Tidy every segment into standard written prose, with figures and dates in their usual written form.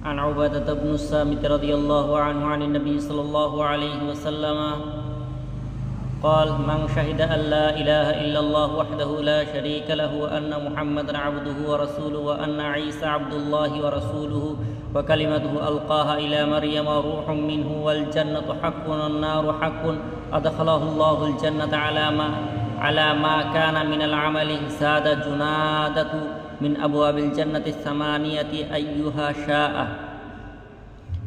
عن عبادة بن الصامت رضي الله عنه عن النبي صلى الله عليه وسلم قال: من شهد أن لا إله إلا الله وحده لا شريك له وأن محمدا عبده ورسوله وأن عيسى عبد الله ورسوله وكلمته ألقاها إلى مريم روح منه والجنة حق والنار حق أدخله الله الجنة على ما كان من العمل زاد جنادة من أبواب الجنة الثمانية أيها شاء।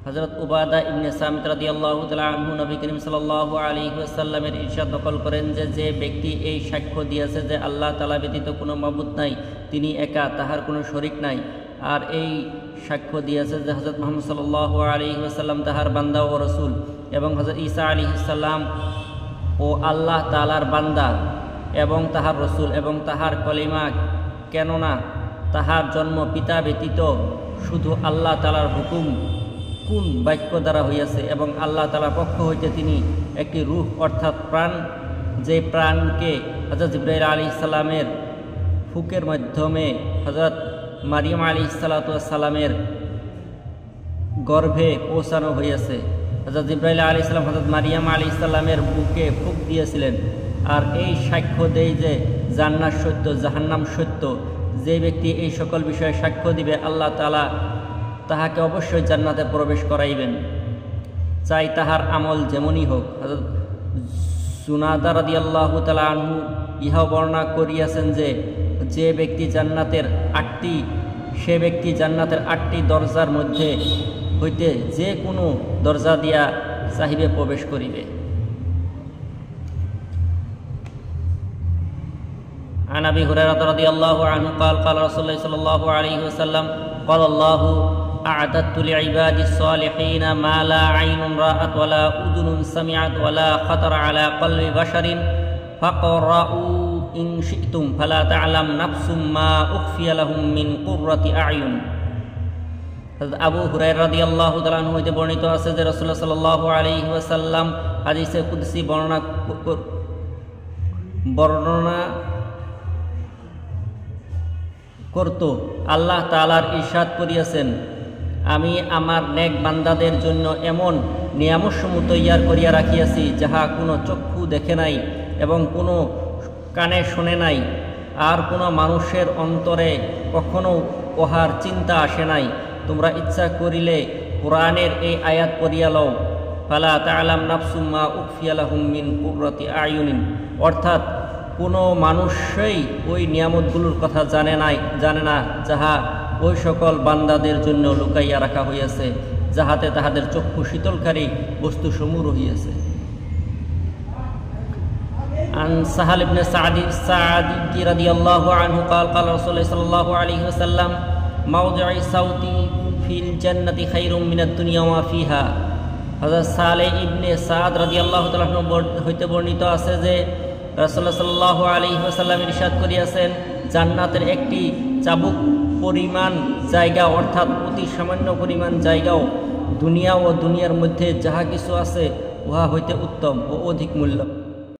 হযরত উবাদা ইবনে সামিত রাদিয়াল্লাহু তাআলা আনহু নবী করিম সাল্লাল্লাহু আলাইহি ওয়াসাল্লামের ইরশাদ নকল করেন যে ব্যক্তি এই সাক্ষ্য দিয়েছে যে আল্লাহ তাআলা ব্যতীত কোনো মাবুদ নাই, তিনি একা, তাহার কোনো শরীক নাই, আর এই সাক্ষ্য দিয়েছে যে হযরত মুহাম্মদ সাল্লাল্লাহু আলাইহি ওয়াসাল্লাম তাহার বান্দা ও রাসূল এবং হযরত ঈসা আলাইহিস সালাম ও আল্লাহ তাআলার বান্দা এবং তাহার রাসূল এবং তাহার কলিমা, কেননা তাহার জন্ম পিতা ব্যতীত শুধু আল্লাহ তাআলার হুকুম কোন বাক্য দ্বারা হইয়াছে এবং আল্লাহ তাআলার পক্ষ হইতে তিনি একটি রূহ অর্থাৎ প্রাণ, যে প্রাণকে হযরত জিবরাইল আলাইহিস সালামের ফুকের মাধ্যমে হযরত মারিয়াম আলাইহিস সালামের গর্ভে পৌঁছানো হইয়াছে। হযরত জিবরাইল আলাইহিস সালাম হযরত মারিয়াম আলাইহিস সালামের বুকে ফুক দিয়েছিলেন। আর এই সাক্ষ্য দেয় যে জান্নাত সত্য, জাহান্নাম সত্য। যে ব্যক্তি এই সকল বিষয়ে সাক্ষ্য দিবে আল্লাহ তাআলা তাহাকে অবশ্যই জান্নাতে প্রবেশ করাইবেন, চাই তাহার আমল যেমনই হোক। হযরত জুনাদা রাদিয়াল্লাহু তাআলা আনহু ইহা বর্ণনা করিয়াছেন যে ব্যক্তি জান্নাতের 8টি দরজার মধ্যে হইতে যে কোনো দরজা দিয়া চাহিবে প্রবেশ করিবে। عن أبي هريرة رضي الله عنه قال قال رسول الله صلى الله عليه وسلم قال الله أعددت لعبادي الصالحين ما لا عين رأت ولا أذن سمعت ولا خطر على قلب بشر فاقرؤوا إن شئتم فلا تعلم نفس ما أخفي لهم من قرة أعين। আবু হুরায়রা রাদিয়াল্লাহু তাআলা আনহু হতে বর্ণিত আছে যে রাসূলুল্লাহ সাল্লাল্লাহু আলাইহি ওয়াসাল্লাম হাদিসে কুদসি বর্ণনা করত। আল্লাহ তাআলার ইরশাদ করিয়াছেন, আমি আমার নেক বান্দাদের জন্য এমন নিয়ামতসমূহ তৈয়ার করিয়া রাখিয়াছি যাহা কোনো চক্ষু দেখে নাই এবং কোনো কানে শোনে নাই, আর কোনো মানুষের অন্তরে কখনো উহার চিন্তা আসে নাই। তোমরা ইচ্ছা করিলে কোরআনের এই আয়াত পড়িয়া লও, ফালা তা'লাম নাফসুম মা উখফিয়া লাহুম মিন কুররাতি আয়ুনিন, অর্থাৎ কোনো মানুষই ওই নিয়ামতগুলোর কথা জানে না যাহা ওই সকল বান্দাদের জন্য লুকাইয়া রাখা হইয়াছে, যাহাতে তাহাদের চক্ষু শীতলকারী বস্তুসমূহ রহিয়াছে। عن سهل بن سعد رضي الله عنه قال قال رسول الله صلى الله عليه وسلم موضع صوتي في الجنة خير من الدنيا وما فيها। হযরত সালেহ ইবনে সাদ রাদিয়াল্লাহু তাআলা হইতে বর্ণিত আছে যে রাসূলুল্লাহ সাল্লাল্লাহু আলাইহি ওয়াসাল্লাম ইরশাদ করিয়াছেন, জান্নাতের একটি চাবুক পরিমাণ জায়গা অর্থাৎ অতি সামান্য পরিমাণ জায়গাও দুনিয়া ও দুনিয়ার মধ্যে যাহা কিছু আছে উহা হইতে উত্তম ও অধিক মূল্য।